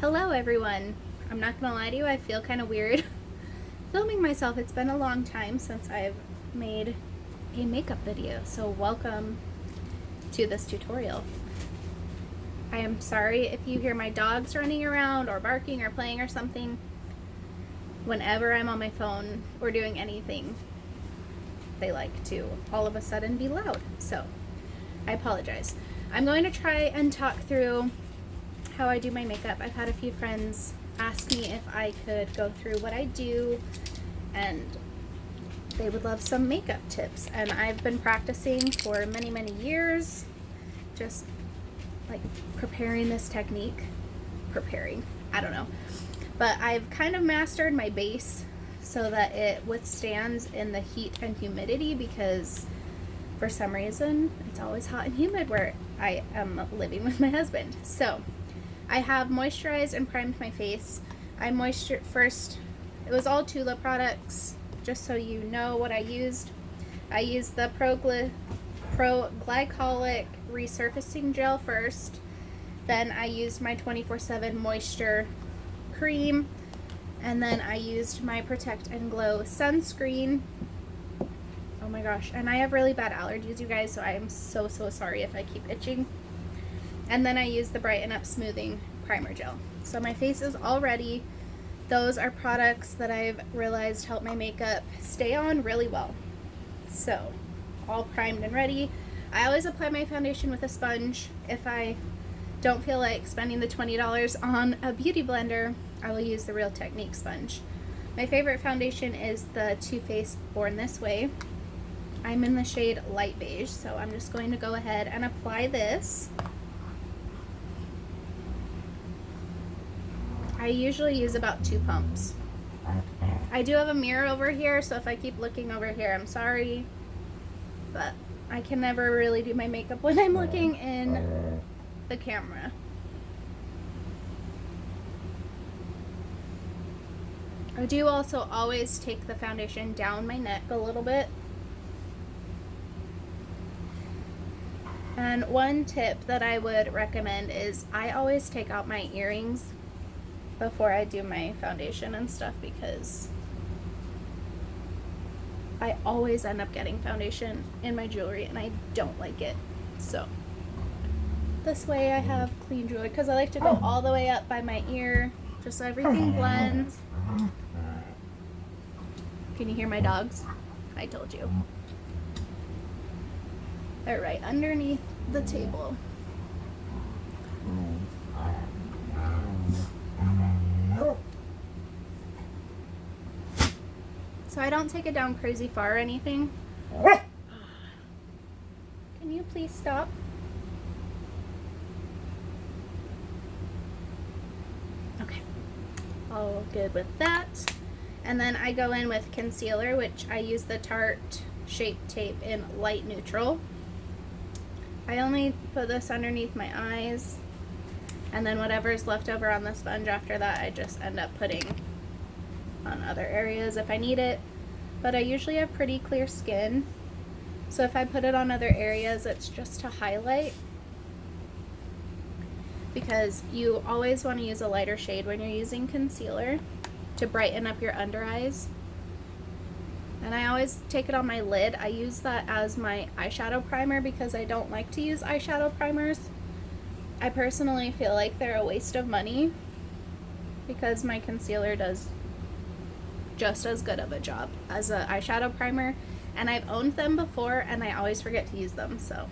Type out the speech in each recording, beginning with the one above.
Hello everyone. I'm not gonna lie to you, I feel kind of weird filming myself. It's been a long time since I've made a makeup video, so welcome to this tutorial. I am sorry if you hear my dogs running around or barking or playing or something. Whenever I'm on my phone or doing anything, they like to all of a sudden be loud, so I apologize. I'm going to try and talk through how I do my makeup. I've had a few friends ask me if I could go through what I do, and they would love some makeup tips. And I've been practicing for many years, just like preparing this technique. I don't know. But I've kind of mastered my base so that it withstands in the heat and humidity, because for some reason it's always hot and humid where I am living with my husband. So I have moisturized and primed my face. I moisturized first. It was all Tula products, just so you know what I used. I used the Pro-Glycolic Resurfacing Gel first. Then I used my 24/7 Moisture Cream. And then I used my Protect and Glow Sunscreen. Oh my gosh. And I have really bad allergies, you guys, so I am so sorry if I keep itching. And then I use the Brighten Up Smoothing Primer Gel. So my face is all ready. Those are products that I've realized help my makeup stay on really well. So, all primed and ready. I always apply my foundation with a sponge. If I don't feel like spending the $20 on a beauty blender, I will use the Real Technique sponge. My favorite foundation is the Too Faced Born This Way. I'm in the shade Light Beige, so I'm just going to go ahead and apply this. I usually use about 2 pumps. I do have a mirror over here, so if I keep looking over here, I'm sorry. But I can never really do my makeup when I'm looking in the camera. I do also always take the foundation down my neck a little bit. And one tip that I would recommend is I always take out my earrings before I do my foundation and stuff, because I always end up getting foundation in my jewelry and I don't like it. So this way I have clean jewelry, because I like to go all the way up by my ear, just so everything blends. Can you hear my dogs? I told you. They're right underneath the table. So I don't take it down crazy far or anything. Can you please stop? Okay. All good with that. And then I go in with concealer, which I use the Tarte Shape Tape in light neutral. I only put this underneath my eyes, and then whatever's left over on the sponge after that I just end up putting on other areas if I need it. But I usually have pretty clear skin, so if I put it on other areas, it's just to highlight, because you always want to use a lighter shade when you're using concealer to brighten up your under eyes. And I always take it on my lid. I use that as my eyeshadow primer because I don't like to use eyeshadow primers. I personally feel like they're a waste of money, because my concealer does just as good of a job as an eyeshadow primer, and I've owned them before and I always forget to use them, so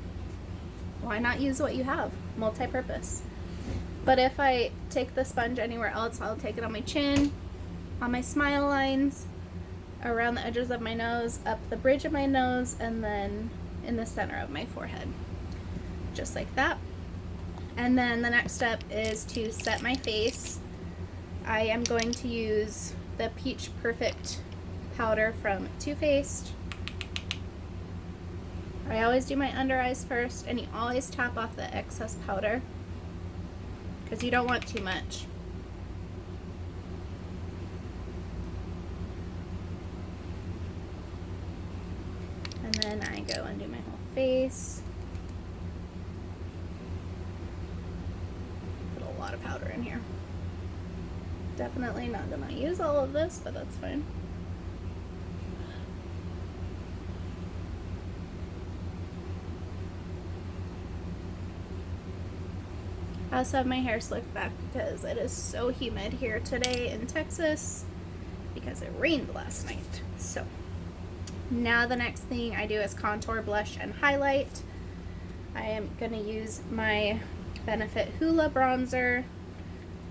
why not use what you have? Multi-purpose. But if I take the sponge anywhere else, I'll take it on my chin, on my smile lines, around the edges of my nose, up the bridge of my nose, and then in the center of my forehead, just like that. And then the next step is to set my face. I am going to use the Peach Perfect powder from Too Faced. I always do my under eyes first, and you always tap off the excess powder because you don't want too much. And then I go and do my whole face. Put a lot of powder in here. Definitely not gonna use all of this, but that's fine. I also have my hair slicked back because it is so humid here today in Texas because it rained last night. So now the next thing I do is contour, blush, and highlight. I am going to use my Benefit Hula bronzer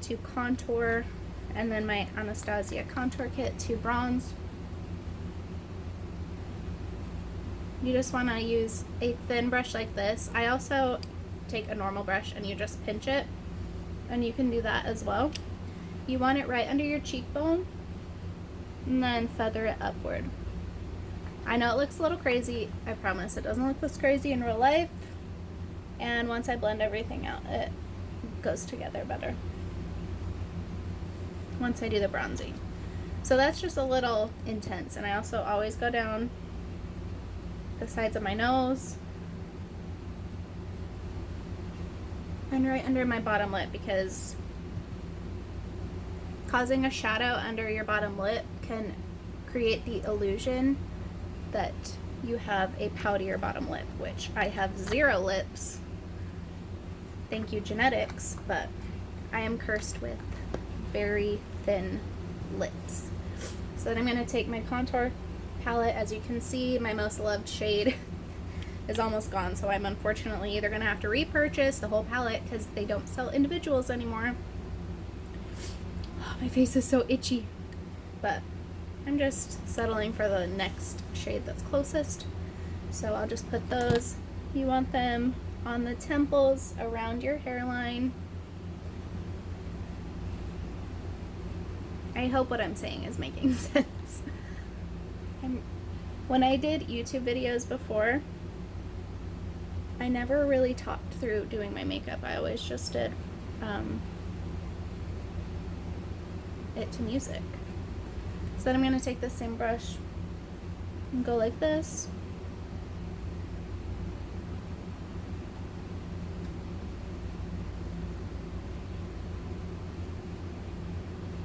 to contour, and then my Anastasia contour kit to bronze. You just want to use a thin brush like this. I also take a normal brush and you just pinch it, and you can do that as well. You want it right under your cheekbone and then feather it upward. I know it looks a little crazy. I promise it doesn't look this crazy in real life, and once I blend everything out, it goes together better once I do the bronzing. So that's just a little intense, and I also always go down the sides of my nose and right under my bottom lip, because causing a shadow under your bottom lip can create the illusion that you have a poutier bottom lip, which I have 0 lips. Thank you, genetics, but I am cursed with very thin lips. So then I'm going to take my contour palette. As you can see, my most loved shade is almost gone, so I'm unfortunately either going to have to repurchase the whole palette because they don't sell individuals anymore. Oh, my face is so itchy, but I'm just settling for the next shade that's closest. So I'll just put those. You want them on the temples, around your hairline. I hope what I'm saying is making sense. When I did YouTube videos before, I never really talked through doing my makeup. I always just did it to music. So then I'm going to take the same brush and go like this.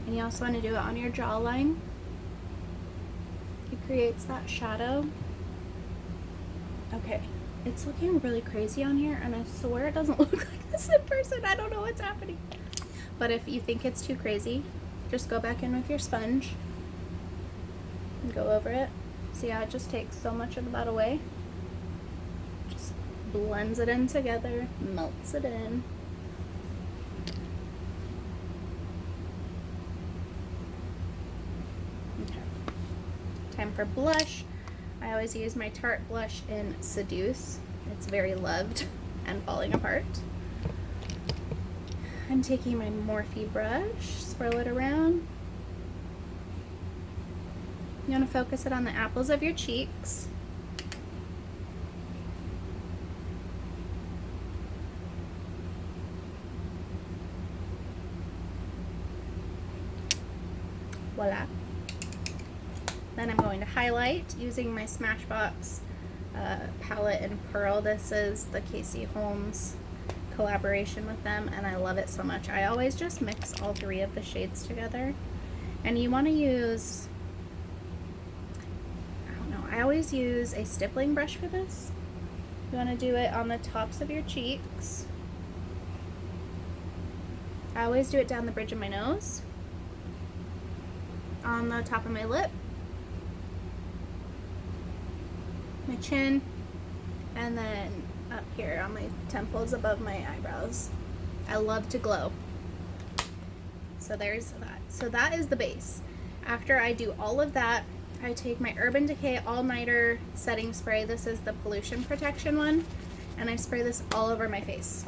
And you also want to do it on your jawline. It creates that shadow. Okay, it's looking really crazy on here, and I swear it doesn't look like this in person. I don't know what's happening. But if you think it's too crazy, just go back in with your sponge and go over it. See how it just takes so much of that away? Just blends it in together, melts it in. Time for blush. I always use my Tarte blush in Seduce. It's very loved and falling apart. I'm taking my Morphe brush, swirl it around. You want to focus it on the apples of your cheeks. Voila. Then I'm going to highlight using my Smashbox palette in Pearl. This is the Casey Holmes collaboration with them, and I love it so much. I always just mix all 3 of the shades together. And you want to use, I don't know, I always use a stippling brush for this. You want to do it on the tops of your cheeks. I always do it down the bridge of my nose, on the top of my lip, my chin, and then up here on my temples above my eyebrows. I love to glow. So there's that. So that is the base. After I do all of that, I take my Urban Decay All Nighter setting spray. This is the pollution protection one, and I spray this all over my face.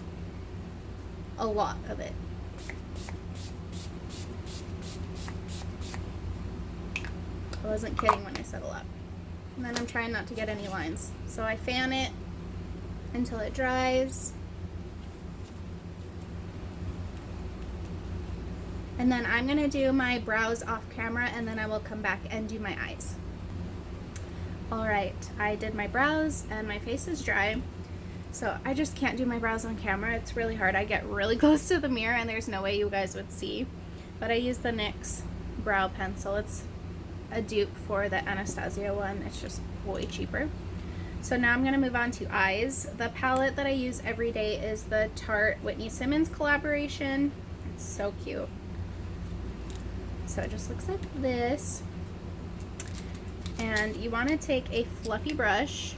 A lot of it. I wasn't kidding when I said a lot. And then I'm trying not to get any lines. So I fan it until it dries. And then I'm going to do my brows off camera, and then I will come back and do my eyes. Alright, I did my brows and my face is dry. So I just can't do my brows on camera. It's really hard. I get really close to the mirror and there's no way you guys would see. but I use the NYX brow pencil. It's a dupe for the Anastasia one. It's just way cheaper. So now I'm going to move on to eyes. The palette that I use every day is the Tarte Whitney Simmons collaboration. It's so cute. So it just looks like this. And you want to take a fluffy brush.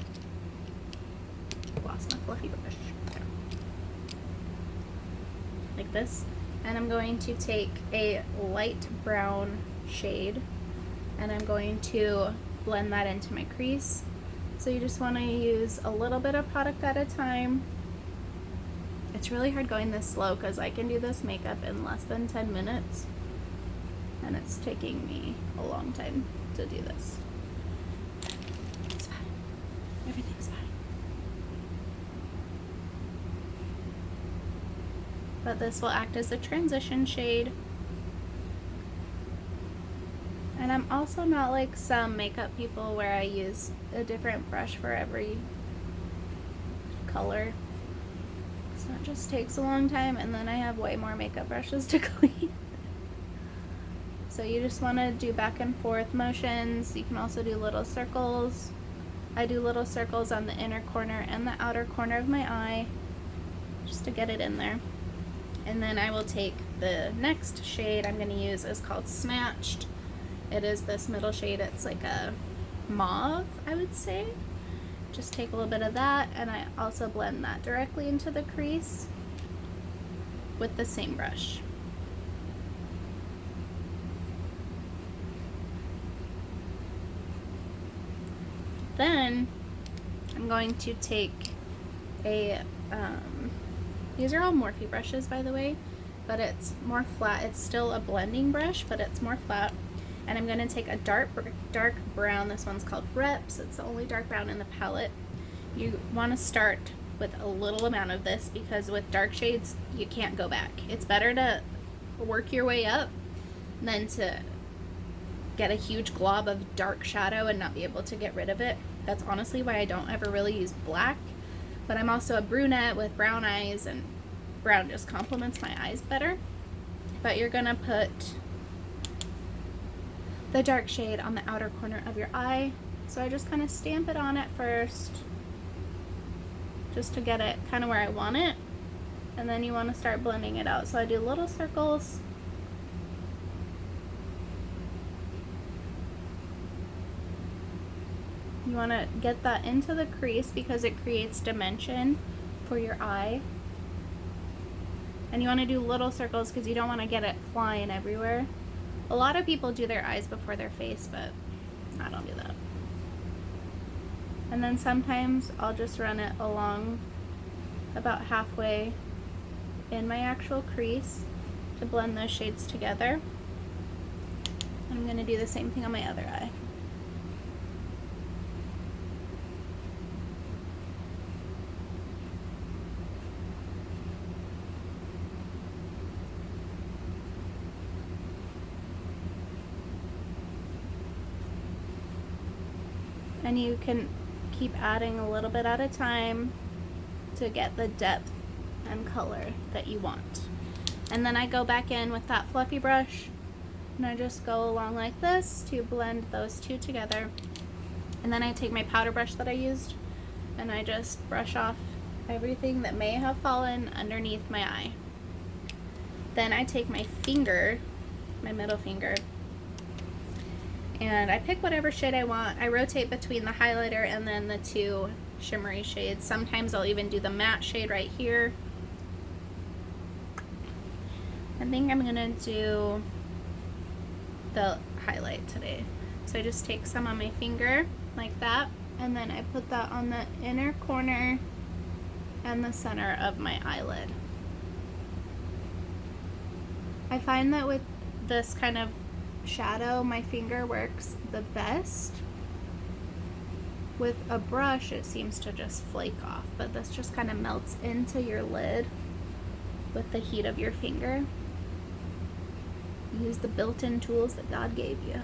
Lost my fluffy brush. There. Like this. And I'm going to take a light brown shade and I'm going to blend that into my crease. So you just want to use a little bit of product at a time. It's really hard going this slow because I can do this makeup in less than 10 minutes and it's taking me a long time to do this. It's fine. Everything's fine. But this will act as a transition shade. And I'm also not like some makeup people where I use a different brush for every color. So it just takes a long time and then I have way more makeup brushes to clean. So you just want to do back and forth motions. You can also do little circles. I do little circles on the inner corner and the outer corner of my eye just to get it in there. And then I will take the next shade I'm going to use is called Snatched. It is this middle shade. It's like a mauve, I would say. Just take a little bit of that and I also blend that directly into the crease with the same brush. Then I'm going to take a, these are all Morphe brushes by the way, but it's more flat. It's still a blending brush, but it's more flat. And I'm going to take a dark brown. This one's called Reps. It's the only dark brown in the palette. You want to start with a little amount of this because with dark shades, you can't go back. It's better to work your way up than to get a huge glob of dark shadow and not be able to get rid of it. That's honestly why I don't ever really use black. But I'm also a brunette with brown eyes and brown just complements my eyes better. But you're going to put the dark shade on the outer corner of your eye. So I just kind of stamp it on at first just to get it kind of where I want it. And then you want to start blending it out. So I do little circles. You want to get that into the crease because it creates dimension for your eye. And you want to do little circles because you don't want to get it flying everywhere. A lot of people do their eyes before their face, but I don't do that. And then sometimes I'll just run it along about halfway in my actual crease to blend those shades together. And I'm going to do the same thing on my other eye. And you can keep adding a little bit at a time to get the depth and color that you want. And then I go back in with that fluffy brush and I just go along like this to blend those two together. And then I take my powder brush that I used and I just brush off everything that may have fallen underneath my eye. Then I take my finger, my middle finger, and I pick whatever shade I want. I rotate between the highlighter and then the two shimmery shades. Sometimes I'll even do the matte shade right here. I think I'm gonna do the highlight today. So I just take some on my finger like that, and then I put that on the inner corner and the center of my eyelid. I find that with this kind of shadow, my finger works the best. With a brush, it seems to just flake off, but this just kind of melts into your lid with the heat of your finger. Use the built-in tools that God gave you.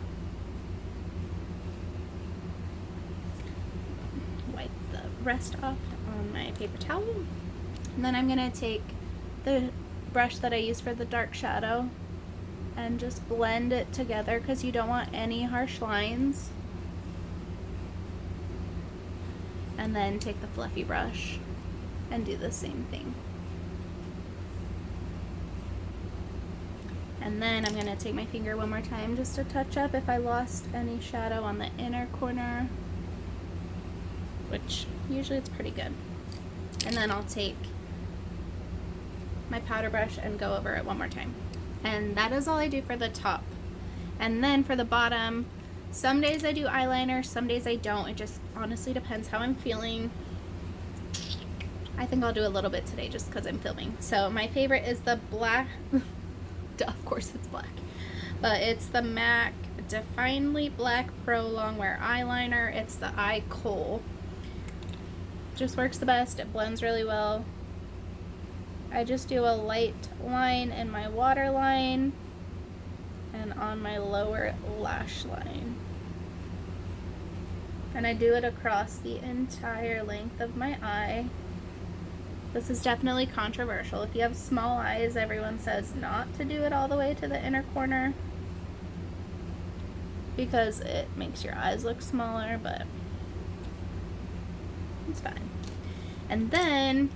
Wipe the rest off on my paper towel. And then I'm going to take the brush that I use for the dark shadow and just blend it together because you don't want any harsh lines. And then take the fluffy brush and do the same thing. And then I'm going to take my finger one more time just to touch up if I lost any shadow on the inner corner, which usually it's pretty good. And then I'll take my powder brush and go over it one more time. And that is all I do for the top. And then for the bottom, some days I do eyeliner, some days I don't. It just honestly depends how I'm feeling. I think I'll do a little bit today just because I'm filming. So my favorite is the black, of course it's black, but it's the MAC Definely Black Pro Longwear Eyeliner. It's the Eye Kohl. Just works the best. It blends really well. I just do a light line in my waterline and on my lower lash line. And I do it across the entire length of my eye. This is definitely controversial. If you have small eyes, everyone says not to do it all the way to the inner corner because it makes your eyes look smaller, but it's fine. And then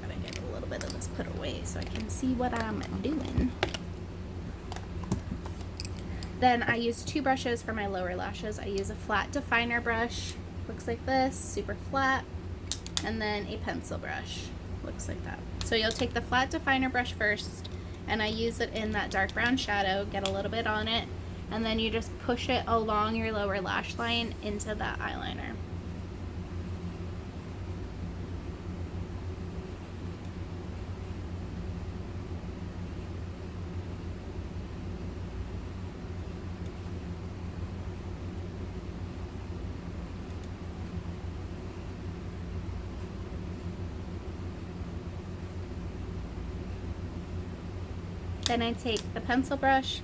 gotta get a little bit of this put away so I can see what I'm doing. Then I use two brushes for my lower lashes. I use a flat definer brush, looks like this, super flat, and then a pencil brush, looks like that. So you'll take the flat definer brush first, and I use it in that dark brown shadow, get a little bit on it, and then you just push it along your lower lash line into that eyeliner. Then I take the pencil brush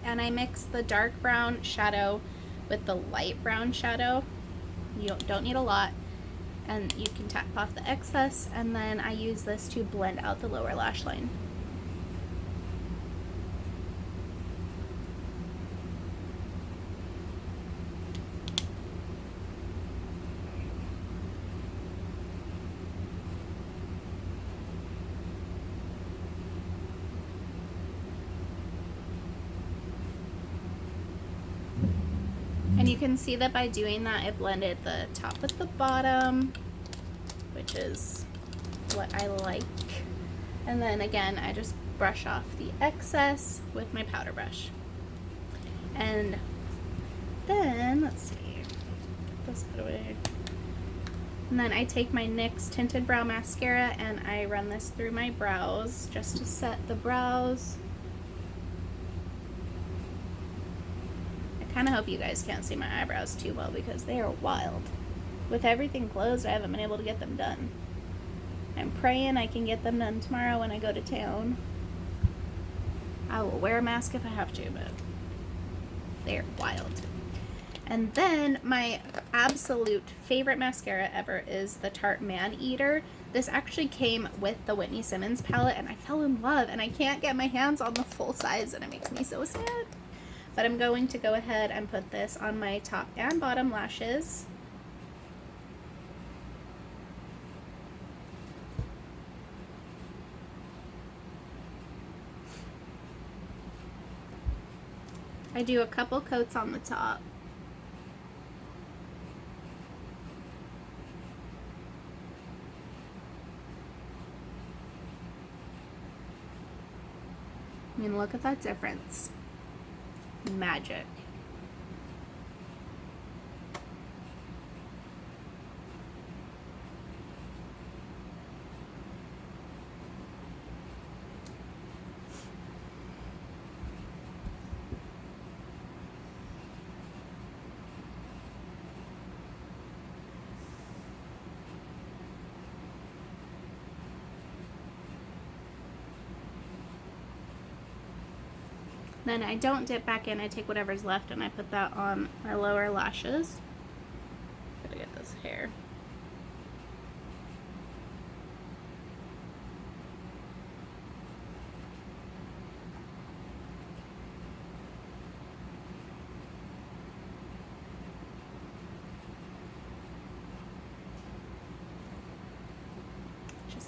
and I mix the dark brown shadow with the light brown shadow. You don't need a lot, and you can tap off the excess, and then I use this to blend out the lower lash line. And you can see that by doing that, it blended the top with the bottom, which is what I like. And then again, I just brush off the excess with my powder brush. And then, let's see, let's put away. And then I take my NYX Tinted Brow Mascara and I run this through my brows just to set the brows. I kind of hope you guys can't see my eyebrows too well because they are wild. With everything closed, I haven't been able to get them done. I'm praying I can get them done tomorrow when I go to town. I will wear a mask if I have to, but they're wild. And then my absolute favorite mascara ever is the Tarte Maneater. This actually came with the Whitney Simmons palette and I fell in love, and I can't get my hands on the full size and it makes me so sad. But I'm going to go ahead and put this on my top and bottom lashes. I do a couple coats on the top. I mean, look at that difference. Magic. Then I don't dip back in, I take whatever's left and I put that on my lower lashes. Gotta get this hair.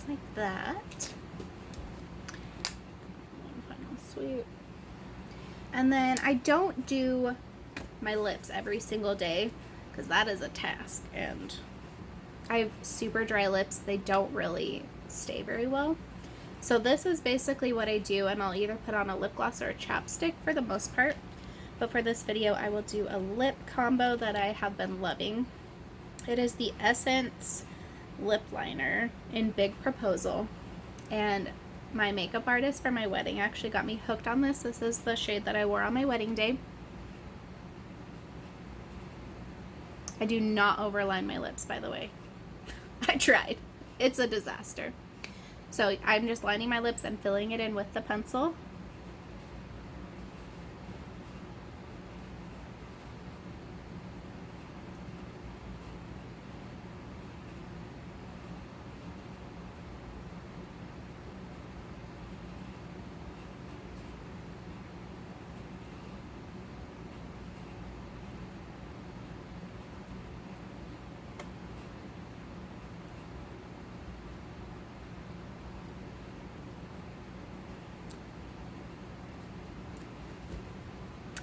like that. One final sweep. And then I don't do my lips every single day because that is a task, and I have super dry lips. They don't really stay very well. So this is basically what I do, and I'll either put on a lip gloss or a chapstick for the most part. But for this video, I will do a lip combo that I have been loving. It is the Essence lip liner in Big Proposal, and my makeup artist for my wedding actually got me hooked on this. This is the shade that I wore on my wedding day. I do not overline my lips, by the way. I tried. It's a disaster. So I'm just lining my lips and filling it in with the pencil.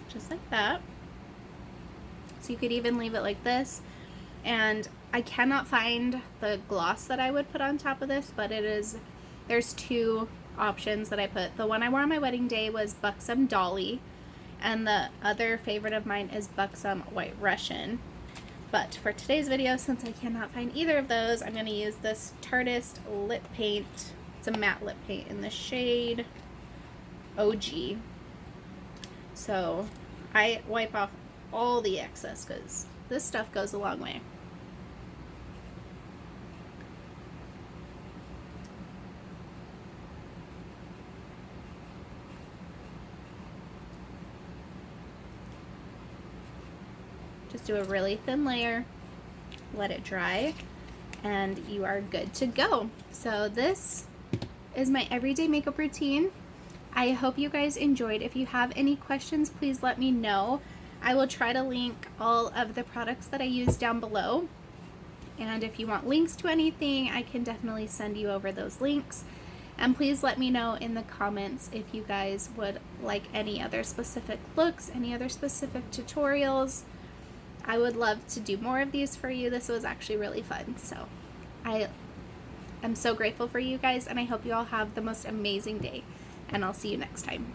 Just like that. So you could even leave it like this. And I cannot find the gloss that I would put on top of this, but there's two options that I put. The one I wore on my wedding day was Buxom Dolly, and the other favorite of mine is Buxom White Russian. But for today's video, since I cannot find either of those, I'm going to use this Tarteist lip paint. It's a matte lip paint in the shade OG. So I wipe off all the excess because this stuff goes a long way. Just do a really thin layer, let it dry, and you are good to go. So this is my everyday makeup routine. I hope you guys enjoyed. If you have any questions, please let me know. I will try to link all of the products that I use down below. And if you want links to anything, I can definitely send you over those links. And please let me know in the comments if you guys would like any other specific looks, any other specific tutorials. I would love to do more of these for you. This was actually really fun. So I'm so grateful for you guys, and I hope you all have the most amazing day. And I'll see you next time.